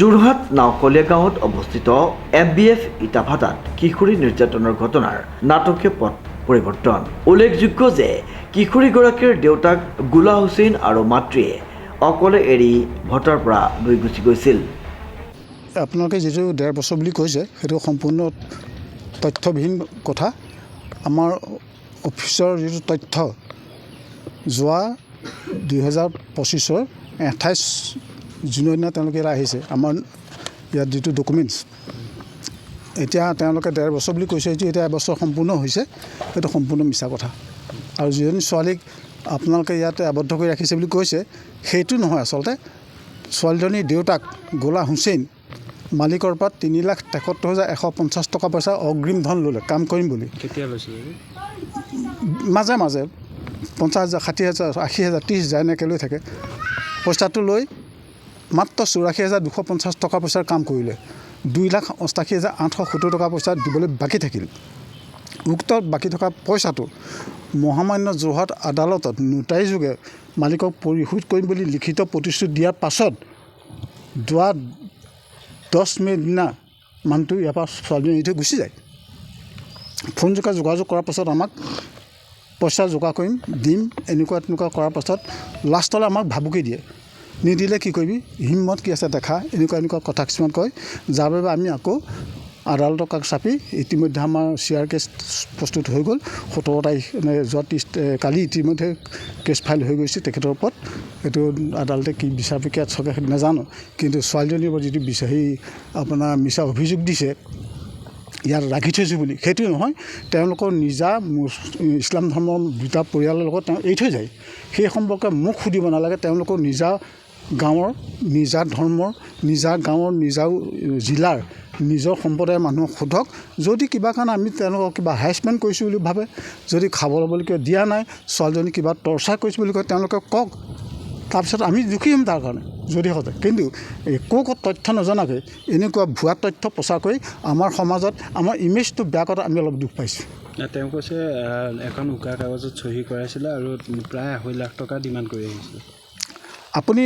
যোৰহাট নাওকলীয়া গাঁৱত অৱস্থিত MBF ইটাভাটাত কিশোৰী নিৰ্যাতনৰ ঘটনাৰ নাটকীয় পথ পৰিৱৰ্তন। উল্লেখযোগ্য যে কিশোৰীগৰাকীৰ দেউতাক গোলা হুছেইন আৰু মাতৃয়ে অকলে এৰি ভটাৰ পৰা লৈ গুচি গৈছিল। আপোনালোকে যেটো 1.5 বছৰ বুলি কৈছে সেইটো সম্পূৰ্ণ তথ্যবিহীন কথা। আমাৰ অফিচৰ যেটো তথ্য যোৱা 2025 28 জুনৰ দিনা তেওঁলোকে আহিছে আমাৰ ইয়াত যেটো ডকুমেণ্টছ এতিয়া তেওঁলোকে 1.5 বছৰ বুলি কৈছে যে এটা এবছৰ সম্পূৰ্ণ হৈছে সেইটো সম্পূৰ্ণ মিছা কথা। আৰু যিজনী ছোৱালীক আপোনালোকে ইয়াতে আবদ্ধ কৰি ৰাখিছে বুলি কৈছে সেইটো নহয়। আচলতে ছোৱালীজনীৰ দেউতাক গোলা হুছেইন মালিকৰ পৰা 3,73,150 টকা পইচা অগ্ৰিম ধন ল'লে কাম কৰিম বুলি। কেতিয়া লৈছিল? মাজে 50,000 60,000 80,000 30,000 এনেকৈ লৈ থাকে। পইচাটো লৈ মাত্ৰ 84,250 টকা পইচাৰ কাম কৰিলে। 2,88,870 টকা পইচা দিবলৈ বাকী থাকিল। উক্ত বাকী থকা পইচাটো মহামান্য যোৰহাট আদালতত নোটাৰী যোগে মালিকক পৰিশোধ কৰিম বুলি লিখিত প্ৰতিশ্ৰুতি দিয়াৰ পাছত যোৱা 10 মে দিনা মানুহটো ইয়াৰ পৰা ছোৱালীজনী এৰি থৈ গুচি যায়। ফোন যোগাযোগ কৰাৰ পাছত আমাক পইচা যোগাৰ কৰিম দিম এনেকুৱা কৰাৰ পাছত লাষ্টলৈ আমাক ভাবুকি দিয়ে। নিদিলে কি কৰিবি হিম্মত কি আছে দেখা এনেকুৱা কথা কিছুমান কয়, যাৰ বাবে আমি আকৌ আদালতৰ কাষ চাপি ইতিমধ্যে আমাৰ CR কেছ প্ৰস্তুত হৈ গ'ল। 17 তাৰিখ যোৱা 30 কালি ইতিমধ্যে কেছ ফাইল হৈ গৈছে তেখেতৰ ওপৰত। এইটো আদালতে কি বিচাৰ প্ৰক্ৰিয়াত চকে সেইটো নাজানো, কিন্তু ছোৱালীজনীৰ ওপৰত যিটো বিচাৰি আপোনাৰ মিছা অভিযোগ দিছে ইয়াত ৰাখি থৈছোঁ বুলি সেইটো নহয়। তেওঁলোকৰ নিজা ইছলাম ধৰ্মৰ দুটা পৰিয়ালৰ লগত তেওঁ এৰি থৈ যায়। সেই সম্পৰ্কে মোক সুধিব নালাগে। তেওঁলোকৰ নিজা গাঁৱৰ নিজা ধৰ্মৰ নিজা গাঁৱৰ নিজা জিলাৰ নিজৰ সম্প্ৰদায়ৰ মানুহক সোধক। যদি কিবা কাৰণে আমি তেওঁলোকক কিবা হেৰাছমেণ্ট কৰিছোঁ বুলি ভাবে, যদি খাব ল'বলৈ দিয়া নাই, ছোৱালীজনী কিবা টৰ্চাৰ কৰিছোঁ বুলি কয় তেওঁলোকে কওক। তাৰপিছত আমি দুখী হ'ম তাৰ কাৰণে যদি হয়। কিন্তু একো তথ্য নজনাকৈ এনেকুৱা ভুৱা তথ্য প্ৰচাৰ কৰি আমাৰ সমাজত আমাৰ ইমেজটো বেয়া কৰাত আমি অলপ দুখ পাইছোঁ। তেওঁ কৈছে এখন উকা কাগজত চহী কৰাইছিলে আৰু প্ৰায় 2.5 লাখ টকা ডিমাণ্ড কৰি আহিছিলে। আপুনি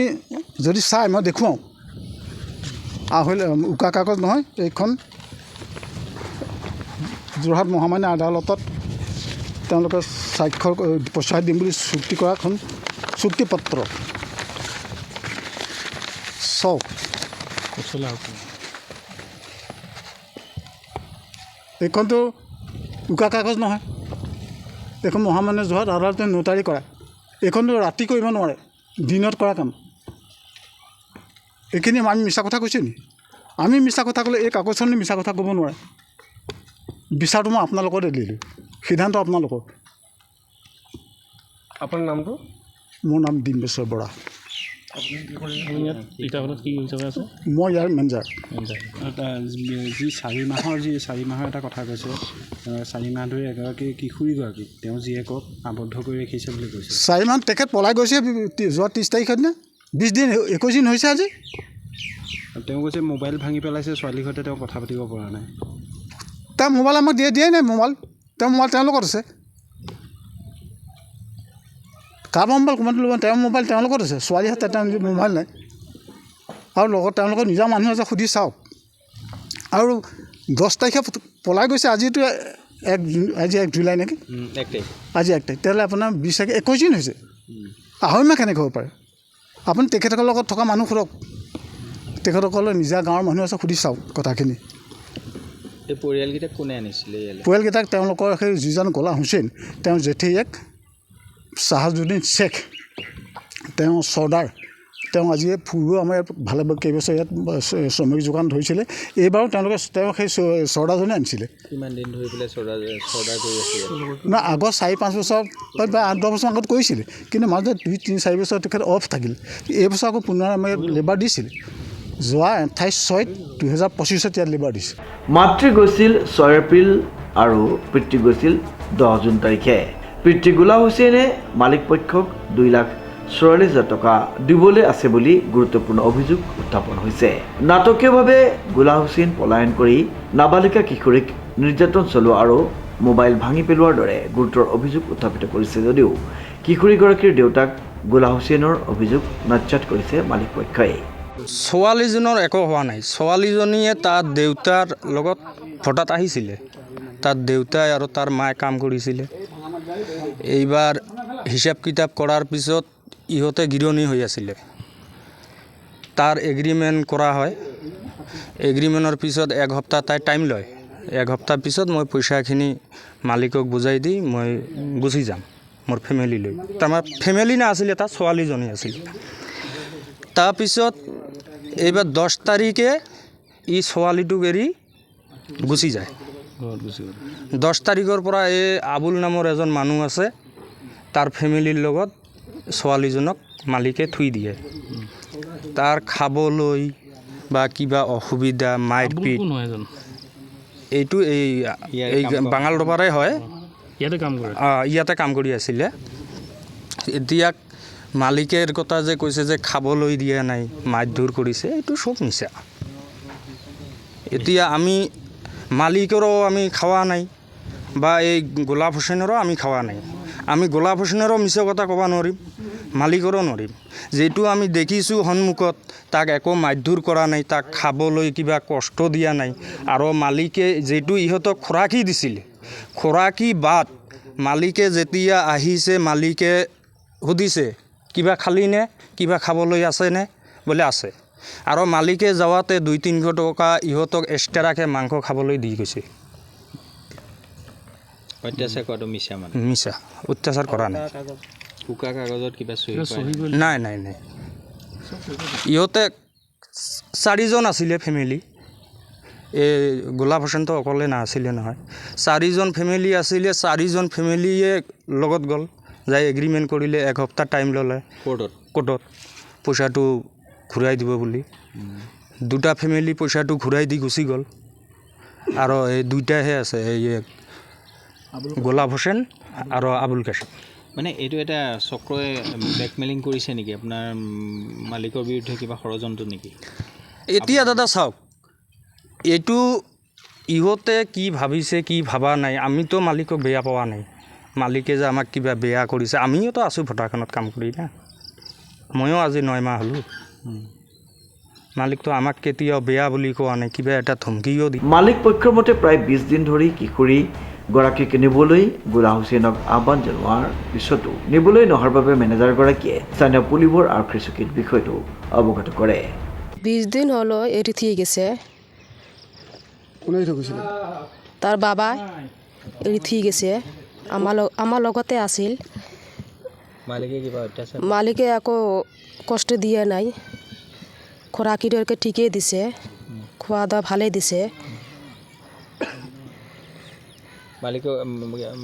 যদি চাই মই দেখুৱাওঁ উকা কাগজ নহয়, এইখন যোৰহাট মহামান্য আদালতত তেওঁলোকে স্বাক্ষৰ পইচা দিম বুলি চুক্তি কৰা এখন চুক্তিপত্ৰ চক এইখনতো উকা কাগজ নহয়, এইখন মহামান্য যোৰহাট আদালতে নোটাৰী কৰা। এইখনতো ৰাতি কৰিব নোৱাৰে, দিনত কৰা কাম। এইখিনি আমি মিছা কথা কৈছোঁ নি? আমি মিছা কথা ক'লে এই কাগজখনে মিছা কথা ক'ব নোৱাৰে। বিচাৰটো মই আপোনালোকৰ দিলোঁ, সিদ্ধান্ত আপোনালোকৰ। আপোনাৰ নামটো? মোৰ নাম ডিম্বেশ্বৰ বৰা। মই ইয়াৰ মেনেজাৰ। যি 4 মাহৰ এটা কথা কৈছে, 4 মাহ ধৰি এগৰাকী কিশোৰীগৰাকীক তেওঁ জীয়েকক আবদ্ধ কৰি ৰাখিছে বুলি কৈছে। 4 মাহ তেখেত পলাই গৈছে যোৱা 30 তাৰিখৰ দিনা। 20 দিন 21 দিন হৈছে আজি। তেওঁ কৈছে মোবাইল ভাঙি পেলাইছে, ছোৱালীৰ সৈতে তেওঁ কথা পাতিব পৰা নাই। তাৰ মোবাইল আমাক দিয়াই নাই। মোবাইল তেওঁৰ লগত আছে। কাৰোবাৰ মোবাইল কোনোবাটো ল'ব, তেওঁৰ মোবাইল তেওঁৰ লগত আছে। ছোৱালীৰ হাতত তেওঁৰ মোবাইল নাই। আৰু লগত তেওঁলোকৰ নিজৰ মানুহ আছে, সুধি চাওক। আৰু 10 তাৰিখে পলাই গৈছে। আজিতো আজি 1 জুলাই নেকি? আজি 1 তাৰিখ। তেতিয়াহ'লে আপোনাৰ 20 তাৰিখে 21 দিন হৈছে। 2.5 মাহ কেনেকৈ হ'ব পাৰে? আপুনি তেখেতসকলৰ লগত থকা মানুহ সোধক। তেখেতসকলৰ নিজা গাঁৱৰ মানুহ আছে, সুধি চাওক কথাখিনি। এই পৰিয়ালকেইটাক কোনে আনিছিলে ইয়ালৈ? পৰিয়ালকেইটাক তেওঁলোকৰ সেই যিজন গোলা হুছেইন, তেওঁ জেঠীয়েক চাহাজুদ্দিন শ্বেখ, তেওঁ চৰ্দাৰ। তেওঁ আজি ফুৰিও আমাৰ ইয়াত ভালে কেইবছৰ ইয়াত শ্ৰমিক যোগান ধৰিছিলে। এইবাৰো তেওঁ সেই চৰ্দাৰজনে আনিছিলে। কিমান দিন ধৰি পেলাই চৰ্দাৰ কৰি আছিলে? না আগত 4-5 বছৰ বা 8-10 বছৰ আগত কৰিছিলে, কিন্তু মাজত 2-3-4 বছৰ তেখেত অফ থাকিল। এইবছৰ আকৌ পুনৰ আমাৰ ইয়াত লেবাৰ দিছিলে। যোৱা 28/6/2025 ইয়াত লেবাৰ দিছে। মাতৃ গৈছিল 6 এপ্ৰিল আৰু পিতৃ গৈছিল 10 জুন তাৰিখে। পিতৃ গোলা হুছেইনে মালিক পক্ষক 2,44,000 টকা দিবলৈ আছে বুলি গুৰুত্বপূৰ্ণ অভিযোগ উত্থাপন হৈছে। নাটকীয়ভাৱে গোলা হুছেইন পলায়ন কৰি নাবালিকা কিশোৰীক নিৰ্যাতন চলোৱা আৰু মোবাইল ভাঙি পেলোৱাৰ দৰে গুৰুতৰ অভিযোগ উত্থাপিত কৰিছে যদিও কিশোৰীগৰাকীৰ দেউতাক গোলা হুছেইনৰ অভিযোগ নস্যাৎ কৰিছে মালিক পক্ষই। ছোৱালীজনৰ একো হোৱা নাই। ছোৱালীজনীয়ে তাৰ দেউতাৰ লগত ভোটত আহিছিলে। তাৰ দেউতাই আৰু তাৰ মায়ে কাম কৰিছিলে। এইবাৰ হিচাপ কিতাপ কৰাৰ পিছত ইহঁতে গৃহিণী হৈ আছিলে। তাৰ এগ্ৰিমেণ্ট কৰা হয়। এগ্ৰিমেণ্টৰ পিছত 1 সপ্তাহ তাই টাইম লয়। 1 সপ্তাহ পিছত মই পইচাখিনি মালিকক বুজাই দি মই গুচি যাম মোৰ ফেমিলি লৈ। তাৰমানে ফেমিলি নাছিলে, তাৰ ছোৱালীজনী আছিল। তাৰপিছত এইবাৰ 10 তাৰিখে ই ছোৱালীটোক এৰি গুচি যায়। 10 তাৰিখৰ পৰা এই আবুল নামৰ এজন মানুহ আছে, তাৰ ফেমিলিৰ লগত ছোৱালীজনক মালিকে থুই দিয়ে। তাৰ খাবলৈ বা কিবা অসুবিধা মাৰপিট, এইটো এই বাঙালদপাৰে হয়। ইয়াতে কাম কৰি আছিলে। এতিয়া মালিকেৰ কথা যে কৈছে যে খাবলৈ দিয়া নাই, মাৰধৰ কৰিছে, এইটো সব মিছা। এতিয়া আমি মালিকৰো আমি খাওয়া নাই বা এই গোলাপ হোসেনৰো আমি খাওয়া নাই। আমি গোলাপ হোসেনৰো মিছা কথা ক'ব নোৱাৰিম, মালিকৰো নোৱাৰিম। যেটো আমি দেখিছোঁ সন্মুখত, তাক একো মাৰধৰ কৰা নাই, তাক খাবলৈ কিবা কষ্ট দিয়া নাই। আৰু মালিকে যেটো ইহঁতক খোৰাকি দিছিল, খোৰাকি বাদ মালিকে যেতিয়া আহিছে, মালিকে সুধিছে কিবা খালি নে, কিবা খাবলৈ আছে নে, বোলে আছে। আৰু মালিকে যাওয়াতে 2-3 টকা ইহঁতক এক্সট্ৰাকে মাংস খাবলৈ দি গৈছে। অত্যাচাৰ কৰাটো মিছা মানে? মিছা, অত্যাচাৰ কৰা নাই। উকা কাগজত কিবা সহি নাই নাই নাই। ইহঁতে 4জন আছিলে ফেমিলি। এই গোলাপ হোসেনটো অকলে নাছিলে নহয়। 4জন ফেমিলি আছিলে। 4জন ফেমিলিয়ে লগত গ'ল, যাই এগ্ৰিমেণ্ট কৰিলে। 1 সপ্তাহ টাইম ল'লে কোৰ্টত পইচাটো ঘূৰাই দিব বুলি। 2টা ফেমিলি পইচাটো ঘূৰাই দি গুচি গ'ল। আৰু এই 2টাহে আছে, এই গোলাপ হোসেন আৰু আবুল কাশেম। মানে এইটো এটা চক্ৰই ব্লেকমেইলিং কৰিছে নেকি আপোনাৰ মালিকৰ বিৰুদ্ধে, কিবা ষড়যন্ত্ৰ নেকি? এতিয়া দাদা চাওক, এইটো ইহঁতে কি ভাবিছে কি ভাবা নাই, আমিতো মালিকক বেয়া পোৱা নাই। মালিকে যে আমাক কিবা বেয়া কৰিছে, আমিওতো আছোঁ ভোটাৰখনত কাম কৰি না। ময়ো আজি 9 মাহ হ'লোঁ। মালিকটো আমাক কেতিয়াও বেয়া বুলি কোৱা নাই, কিবা এটা ধমকিও দি। মালিক পক্ষৰ মতে প্ৰায় 20 দিন ধৰি কিশোৰীগৰাকীক নিবলৈ গোলাপ হোসেনক আহ্বান জনোৱাৰ পিছতো নিবলৈ নহাৰ বাবে মেনেজাৰগৰাকীয়ে স্থানীয় পুলিবৰ আৰক্ষী চকীত বিষয়টো অৱগত কৰে। 20 দিন হলো এৰি থৈ গেছে। কোনে থৈ গৈছিলে? তাৰ বাবা এৰি থৈ গেছে। আমাৰ লগতে আছিল। মালিকে কিবা অত্যাচাৰ? মালিকে আকৌ কষ্ট দিয়া নাই, খোৰাকিটোকে ঠিকেই দিছে, খোৱা দোৱা ভালেই দিছে।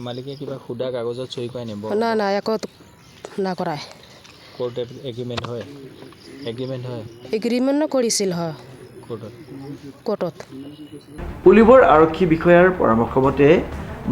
মালিকে কিবা সুদা কাগজত সহি কৰে নে? না একো নকৰাই। কোৰ্ট এগ্ৰিমেণ্ট হয়? এগ্ৰিমেণ্ট কৰিছিল হয় কোৰ্টত। পুলিবৰ আৰক্ষী বিষয়াৰ পৰামৰ্শ মতে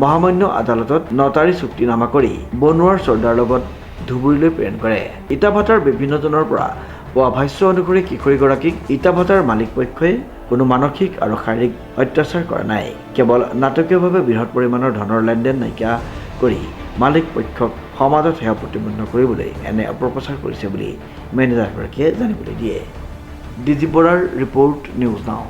মহামান্য আদালতত নটাৰী চুক্তিনামা কৰি বনোৱাৰ চৰ্দাৰ লগত ধুবুৰীলৈ প্ৰেৰণ কৰে। ইটাভাটাৰ বিভিন্নজনৰ পৰা পোৱা ভাষ্য অনুসৰি কিশোৰীগৰাকীক ইটাভাটাৰ মালিক পক্ষই কোনো মানসিক আৰু শাৰীৰিক অত্যাচাৰ কৰা নাই। কেৱল নাটকীয়ভাৱে বৃহৎ পৰিমাণৰ ধনৰ লেনদেন নাইকিয়া কৰি মালিক পক্ষক সমাজত সেৱা প্ৰতিপন্ন কৰিবলৈ এনে অপপ্ৰচাৰ কৰিছে বুলি মেনেজাৰগৰাকীয়ে জানিবলৈ দিয়ে। ডিজি বৰাৰ ৰিপৰ্ট, নিউজ নাও।